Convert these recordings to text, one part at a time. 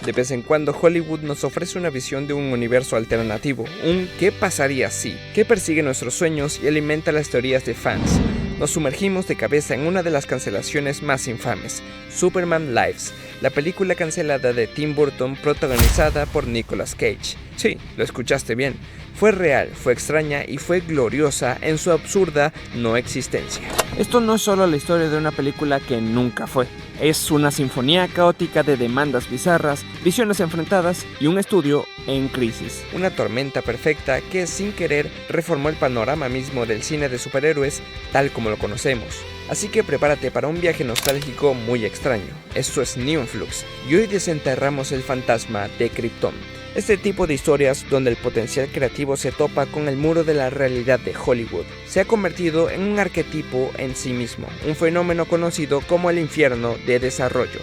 De vez en cuando Hollywood nos ofrece una visión de un universo alternativo, un ¿qué pasaría si?, que persigue nuestros sueños y alimenta las teorías de fans. Nos sumergimos de cabeza en una de las cancelaciones más infames, Superman Lives, la película cancelada de Tim Burton protagonizada por Nicolas Cage. Sí, lo escuchaste bien. Fue real, fue extraña y fue gloriosa en su absurda no existencia. Esto no es solo la historia de una película que nunca fue. Es una sinfonía caótica de demandas bizarras, visiones enfrentadas y un estudio en crisis. Una tormenta perfecta que sin querer reformó el panorama mismo del cine de superhéroes tal como lo conocemos. Así que prepárate para un viaje nostálgico muy extraño. Esto es Neon Flux y hoy desenterramos el fantasma de Krypton. Este tipo de historias donde el potencial creativo se topa con el muro de la realidad de Hollywood se ha convertido en un arquetipo en sí mismo, un fenómeno conocido como el infierno de desarrollo.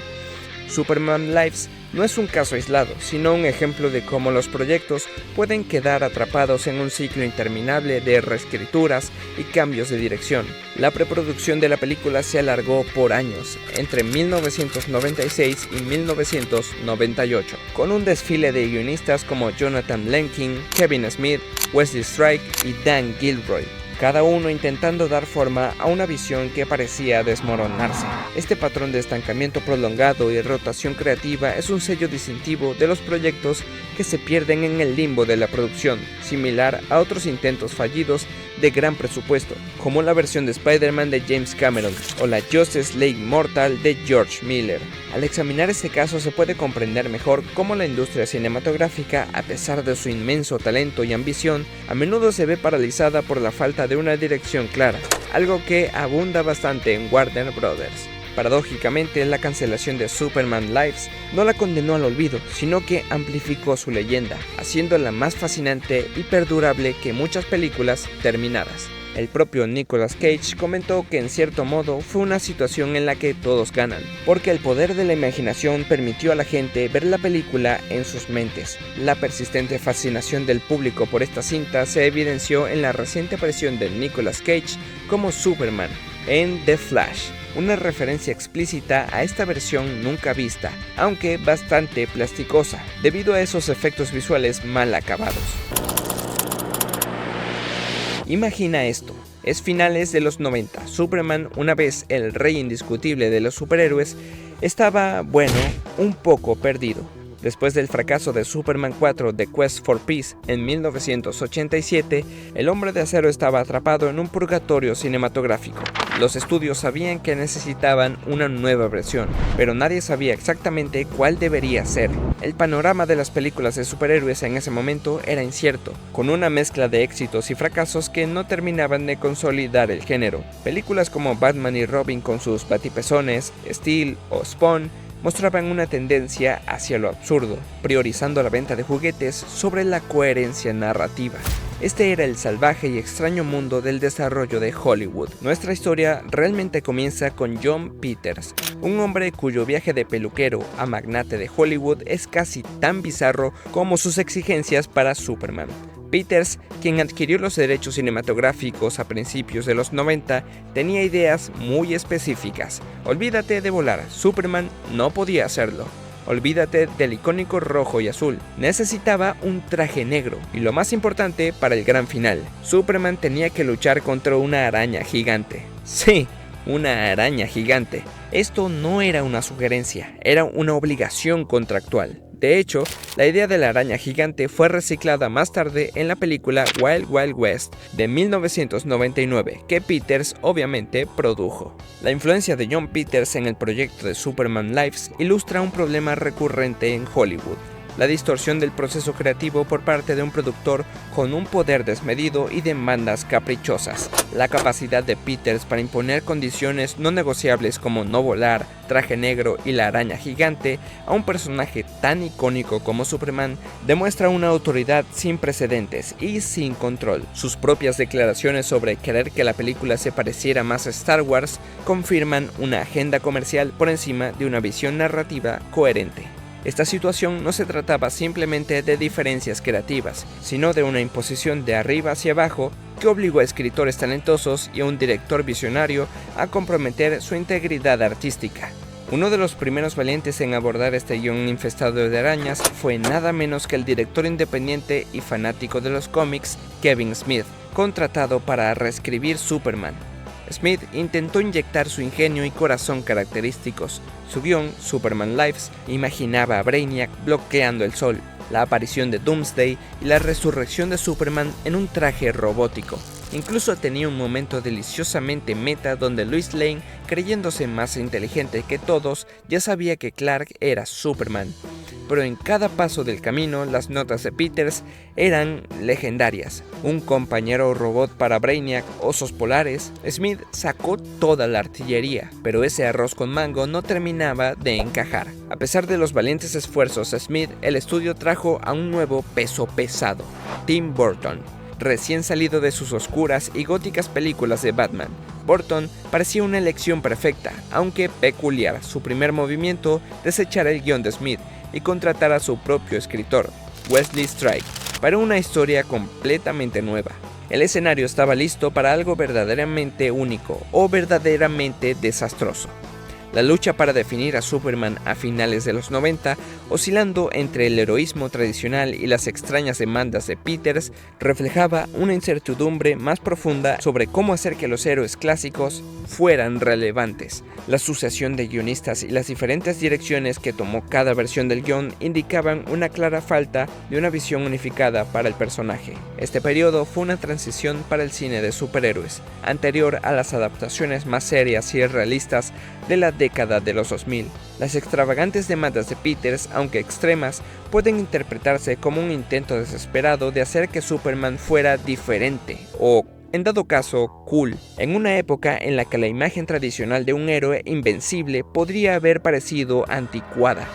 Superman Lives no es un caso aislado, sino un ejemplo de cómo los proyectos pueden quedar atrapados en un ciclo interminable de reescrituras y cambios de dirección. La preproducción de la película se alargó por años, entre 1996 y 1998, con un desfile de guionistas como Jonathan Lenkin, Kevin Smith, Wesley Strike y Dan Gilroy, cada uno intentando dar forma a una visión que parecía desmoronarse. Este patrón de estancamiento prolongado y rotación creativa es un sello distintivo de los proyectos que se pierden en el limbo de la producción, similar a otros intentos fallidos de gran presupuesto, como la versión de Spider-Man de James Cameron o la Justice League Mortal de George Miller. Al examinar este caso se puede comprender mejor cómo la industria cinematográfica, a pesar de su inmenso talento y ambición, a menudo se ve paralizada por la falta de una dirección clara, algo que abunda bastante en Warner Brothers. Paradójicamente, la cancelación de Superman Lives no la condenó al olvido, sino que amplificó su leyenda, haciéndola más fascinante y perdurable que muchas películas terminadas. El propio Nicolas Cage comentó que en cierto modo fue una situación en la que todos ganan, porque el poder de la imaginación permitió a la gente ver la película en sus mentes. La persistente fascinación del público por esta cinta se evidenció en la reciente aparición de Nicolas Cage como Superman en The Flash, una referencia explícita a esta versión nunca vista, aunque bastante plasticosa, debido a esos efectos visuales mal acabados. Imagina esto, es finales de los 90, Superman, una vez el rey indiscutible de los superhéroes, estaba, un poco perdido. Después del fracaso de Superman 4 The Quest for Peace en 1987, el Hombre de Acero estaba atrapado en un purgatorio cinematográfico. Los estudios sabían que necesitaban una nueva versión, pero nadie sabía exactamente cuál debería ser. El panorama de las películas de superhéroes en ese momento era incierto, con una mezcla de éxitos y fracasos que no terminaban de consolidar el género. Películas como Batman y Robin con sus batipezones, Steel o Spawn mostraban una tendencia hacia lo absurdo, priorizando la venta de juguetes sobre la coherencia narrativa. Este era el salvaje y extraño mundo del desarrollo de Hollywood. Nuestra historia realmente comienza con Jon Peters, un hombre cuyo viaje de peluquero a magnate de Hollywood es casi tan bizarro como sus exigencias para Superman. Peters, quien adquirió los derechos cinematográficos a principios de los 90, tenía ideas muy específicas. Olvídate de volar, Superman no podía hacerlo. Olvídate del icónico rojo y azul, necesitaba un traje negro y lo más importante para el gran final, Superman tenía que luchar contra una araña gigante. Sí, una araña gigante. Esto no era una sugerencia, era una obligación contractual. De hecho, la idea de la araña gigante fue reciclada más tarde en la película Wild Wild West de 1999, que Peters obviamente produjo. La influencia de Jon Peters en el proyecto de Superman Lives ilustra un problema recurrente en Hollywood: la distorsión del proceso creativo por parte de un productor con un poder desmedido y demandas caprichosas. La capacidad de Peters para imponer condiciones no negociables como no volar, traje negro y la araña gigante a un personaje tan icónico como Superman demuestra una autoridad sin precedentes y sin control. Sus propias declaraciones sobre querer que la película se pareciera más a Star Wars confirman una agenda comercial por encima de una visión narrativa coherente. Esta situación no se trataba simplemente de diferencias creativas, sino de una imposición de arriba hacia abajo que obligó a escritores talentosos y a un director visionario a comprometer su integridad artística. Uno de los primeros valientes en abordar este guión infestado de arañas fue nada menos que el director independiente y fanático de los cómics, Kevin Smith, contratado para reescribir Superman. Smith intentó inyectar su ingenio y corazón característicos. Su guión, Superman Lives, imaginaba a Brainiac bloqueando el sol, la aparición de Doomsday y la resurrección de Superman en un traje robótico. Incluso tenía un momento deliciosamente meta donde Lois Lane, creyéndose más inteligente que todos, ya sabía que Clark era Superman. Pero en cada paso del camino, las notas de Peters eran legendarias. Un compañero robot para Brainiac, osos polares. Smith sacó toda la artillería, pero ese arroz con mango no terminaba de encajar. A pesar de los valientes esfuerzos de Smith, el estudio trajo a un nuevo peso pesado, Tim Burton. Recién salido de sus oscuras y góticas películas de Batman, Burton parecía una elección perfecta, aunque peculiar. Su primer movimiento, desechar el guión de Smith y contratar a su propio escritor, Wesley Strike, para una historia completamente nueva. El escenario estaba listo para algo verdaderamente único o verdaderamente desastroso. La lucha para definir a Superman a finales de los 90, oscilando entre el heroísmo tradicional y las extrañas demandas de Peters, reflejaba una incertidumbre más profunda sobre cómo hacer que los héroes clásicos fueran relevantes. La sucesión de guionistas y las diferentes direcciones que tomó cada versión del guión indicaban una clara falta de una visión unificada para el personaje. Este periodo fue una transición para el cine de superhéroes, anterior a las adaptaciones más serias y realistas de la década de los 2000. Las extravagantes demandas de Peters, aunque extremas, pueden interpretarse como un intento desesperado de hacer que Superman fuera diferente o, en dado caso, cool, en una época en la que la imagen tradicional de un héroe invencible podría haber parecido anticuada.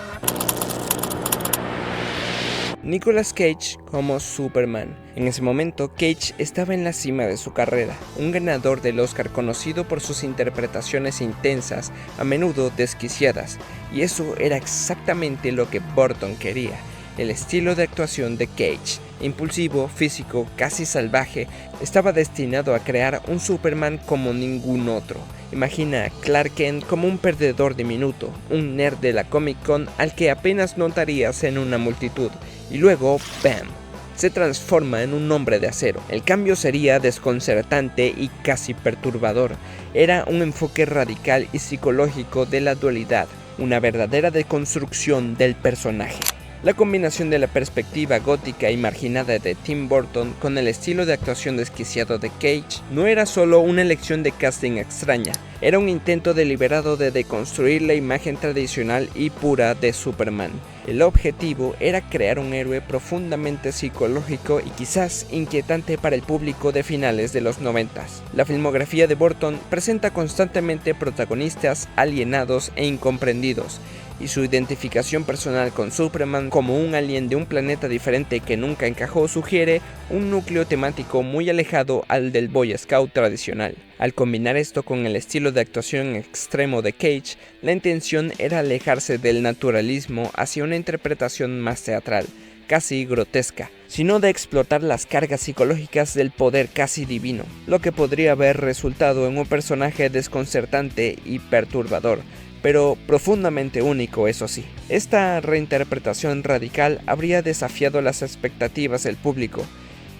Nicolas Cage como Superman. En ese momento, Cage estaba en la cima de su carrera, un ganador del Oscar conocido por sus interpretaciones intensas, a menudo desquiciadas, y eso era exactamente lo que Burton quería. El estilo de actuación de Cage, impulsivo, físico, casi salvaje, estaba destinado a crear un Superman como ningún otro. Imagina a Clark Kent como un perdedor diminuto, un nerd de la Comic Con al que apenas notarías en una multitud, y luego, ¡bam!, se transforma en un hombre de acero. El cambio sería desconcertante y casi perturbador. Era un enfoque radical y psicológico de la dualidad, una verdadera deconstrucción del personaje. La combinación de la perspectiva gótica y marginada de Tim Burton con el estilo de actuación desquiciado de Cage no era solo una elección de casting extraña, era un intento deliberado de deconstruir la imagen tradicional y pura de Superman. El objetivo era crear un héroe profundamente psicológico y quizás inquietante para el público de finales de los 90. La filmografía de Burton presenta constantemente protagonistas alienados e incomprendidos, y su identificación personal con Superman como un alien de un planeta diferente que nunca encajó sugiere un núcleo temático muy alejado al del Boy Scout tradicional. Al combinar esto con el estilo de actuación extremo de Cage, la intención era alejarse del naturalismo hacia una interpretación más teatral, casi grotesca, sino de explotar las cargas psicológicas del poder casi divino, lo que podría haber resultado en un personaje desconcertante y perturbador, pero profundamente único, eso sí. Esta reinterpretación radical habría desafiado las expectativas del público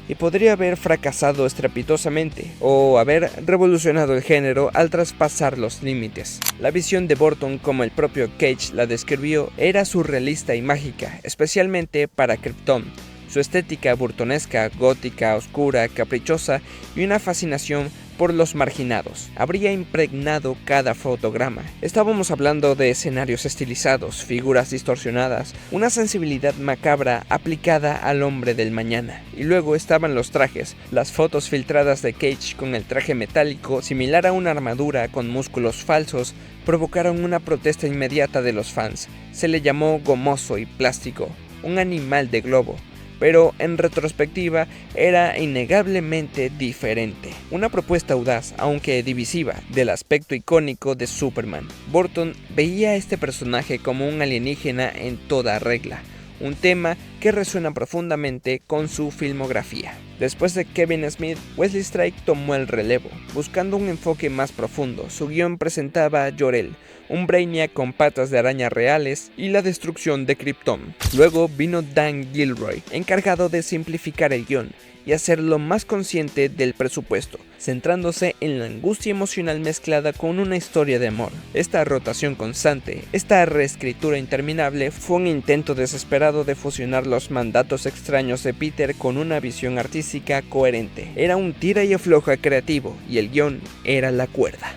y podría haber fracasado estrepitosamente o haber revolucionado el género al traspasar los límites. La visión de Burton, como el propio Cage la describió, era surrealista y mágica, especialmente para Krypton. Su estética burtonesca, gótica, oscura, caprichosa y una fascinación por los marginados habría impregnado cada fotograma. Estábamos hablando de escenarios estilizados, figuras distorsionadas, una sensibilidad macabra aplicada al hombre del mañana. Y luego estaban los trajes, las fotos filtradas de Cage con el traje metálico similar a una armadura con músculos falsos provocaron una protesta inmediata de los fans. Se le llamó gomoso y plástico, un animal de globo. Pero en retrospectiva era innegablemente diferente. Una propuesta audaz, aunque divisiva, del aspecto icónico de Superman. Burton veía a este personaje como un alienígena en toda regla, un tema que resuena profundamente con su filmografía. Después de Kevin Smith, Wesley Strike tomó el relevo, buscando un enfoque más profundo. Su guión presentaba a Jor-El, un Brainiac con patas de araña reales y la destrucción de Krypton. Luego vino Dan Gilroy, encargado de simplificar el guión y hacerlo más consciente del presupuesto, centrándose en la angustia emocional mezclada con una historia de amor. Esta rotación constante, esta reescritura interminable, fue un intento desesperado de fusionar los mandatos extraños de Peter con una visión artística coherente. Era un tira y afloja creativo, y el guión era la cuerda.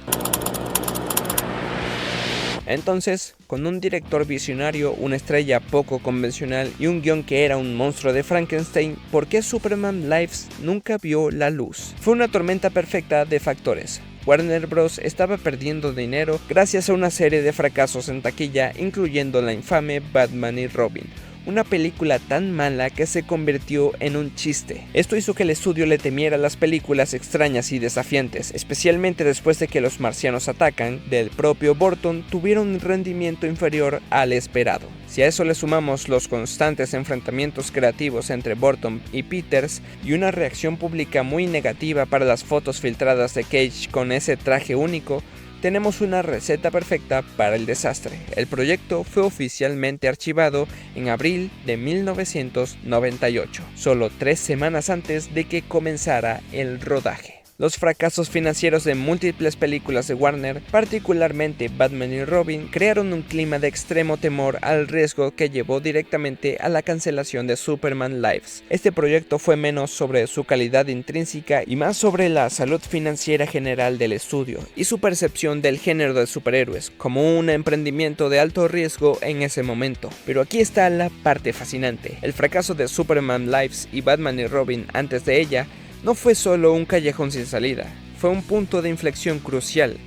Entonces, con un director visionario, una estrella poco convencional y un guión que era un monstruo de Frankenstein, ¿por qué Superman Lives nunca vio la luz? Fue una tormenta perfecta de factores. Warner Bros. Estaba perdiendo dinero gracias a una serie de fracasos en taquilla, incluyendo la infame Batman y Robin, una película tan mala que se convirtió en un chiste. Esto hizo que el estudio le temiera las películas extrañas y desafiantes, especialmente después de que Los marcianos atacan, del propio Burton, tuvieron un rendimiento inferior al esperado. Si a eso le sumamos los constantes enfrentamientos creativos entre Burton y Peters y una reacción pública muy negativa para las fotos filtradas de Cage con ese traje único, tenemos una receta perfecta para el desastre. El proyecto fue oficialmente archivado en abril de 1998, solo 3 semanas antes de que comenzara el rodaje. Los fracasos financieros de múltiples películas de Warner, particularmente Batman y Robin, crearon un clima de extremo temor al riesgo que llevó directamente a la cancelación de Superman Lives. Este proyecto fue menos sobre su calidad intrínseca y más sobre la salud financiera general del estudio y su percepción del género de superhéroes como un emprendimiento de alto riesgo en ese momento. Pero aquí está la parte fascinante. El fracaso de Superman Lives y Batman y Robin antes de ella no fue solo un callejón sin salida, fue un punto de inflexión crucial.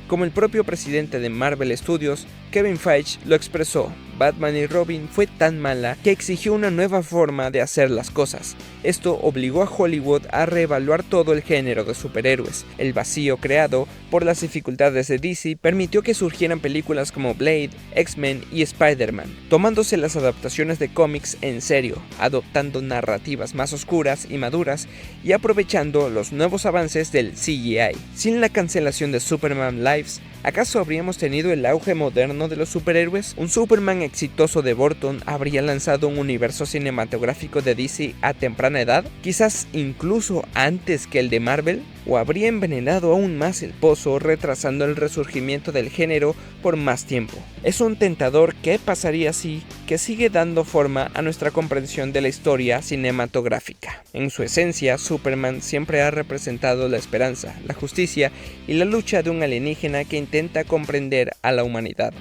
Como el propio presidente de Marvel Studios, Kevin Feige, lo expresó: Batman y Robin fue tan mala que exigió una nueva forma de hacer las cosas. Esto obligó a Hollywood a reevaluar todo el género de superhéroes. El vacío creado por las dificultades de DC permitió que surgieran películas como Blade, X-Men y Spider-Man, tomándose las adaptaciones de cómics en serio, adoptando narrativas más oscuras y maduras y aprovechando los nuevos avances del CGI. Sin la cancelación de Superman Lives, ¿acaso habríamos tenido el auge moderno de los superhéroes? ¿Un Superman exitoso de Burton habría lanzado un universo cinematográfico de DC a temprana edad? ¿Quizás incluso antes que el de Marvel? ¿O habría envenenado aún más el pozo, retrasando el resurgimiento del género por más tiempo? Es un tentador qué pasaría si, que sigue dando forma a nuestra comprensión de la historia cinematográfica. En su esencia, Superman siempre ha representado la esperanza, la justicia y la lucha de un alienígena que intenta comprender a la humanidad.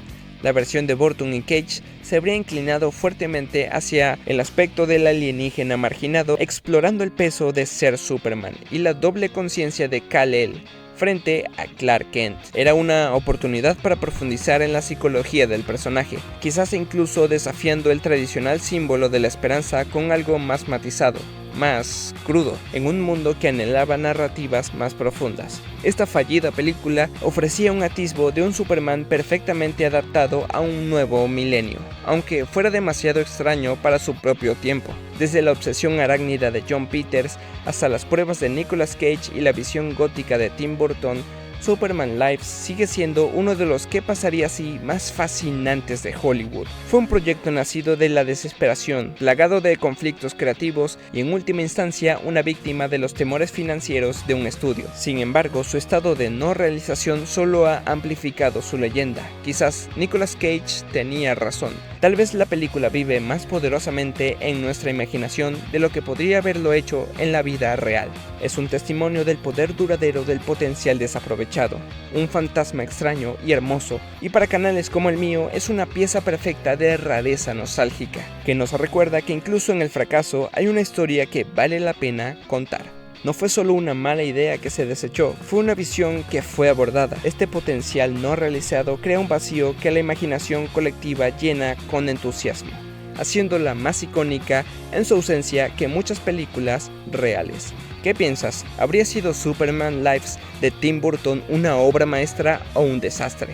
La versión de Burton y Cage se habría inclinado fuertemente hacia el aspecto del alienígena marginado, explorando el peso de ser Superman y la doble conciencia de Kal-El frente a Clark Kent. Era una oportunidad para profundizar en la psicología del personaje, quizás incluso desafiando el tradicional símbolo de la esperanza con algo más matizado, más crudo, en un mundo que anhelaba narrativas más profundas. Esta fallida película ofrecía un atisbo de un Superman perfectamente adaptado a un nuevo milenio, aunque fuera demasiado extraño para su propio tiempo. Desde la obsesión arácnida de Jon Peters hasta las pruebas de Nicolas Cage y la visión gótica de Tim Burton, Superman Lives sigue siendo uno de los que pasaría así más fascinantes de Hollywood. Fue un proyecto nacido de la desesperación, plagado de conflictos creativos y en última instancia una víctima de los temores financieros de un estudio. Sin embargo, su estado de no realización solo ha amplificado su leyenda. Quizás Nicolas Cage tenía razón. Tal vez la película vive más poderosamente en nuestra imaginación de lo que podría haberlo hecho en la vida real. Es un testimonio del poder duradero del potencial desaprovechado, un fantasma extraño y hermoso, y para canales como el mío es una pieza perfecta de rareza nostálgica, que nos recuerda que incluso en el fracaso hay una historia que vale la pena contar. No fue solo una mala idea que se desechó, fue una visión que fue abordada. Este potencial no realizado crea un vacío que la imaginación colectiva llena con entusiasmo, haciéndola más icónica en su ausencia que muchas películas reales. ¿Qué piensas? ¿Habría sido Superman Lives de Tim Burton una obra maestra o un desastre?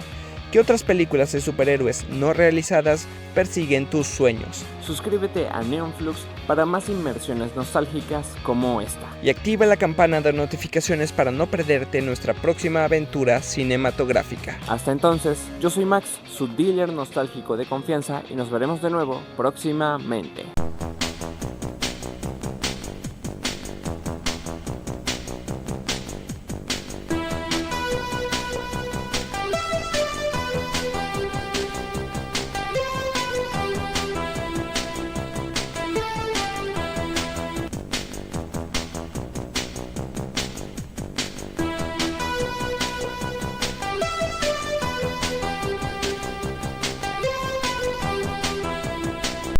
¿Qué otras películas de superhéroes no realizadas persiguen tus sueños? Suscríbete a Neonflux para más inmersiones nostálgicas como esta. Y activa la campana de notificaciones para no perderte nuestra próxima aventura cinematográfica. Hasta entonces, yo soy Max, su dealer nostálgico de confianza, y nos veremos de nuevo próximamente.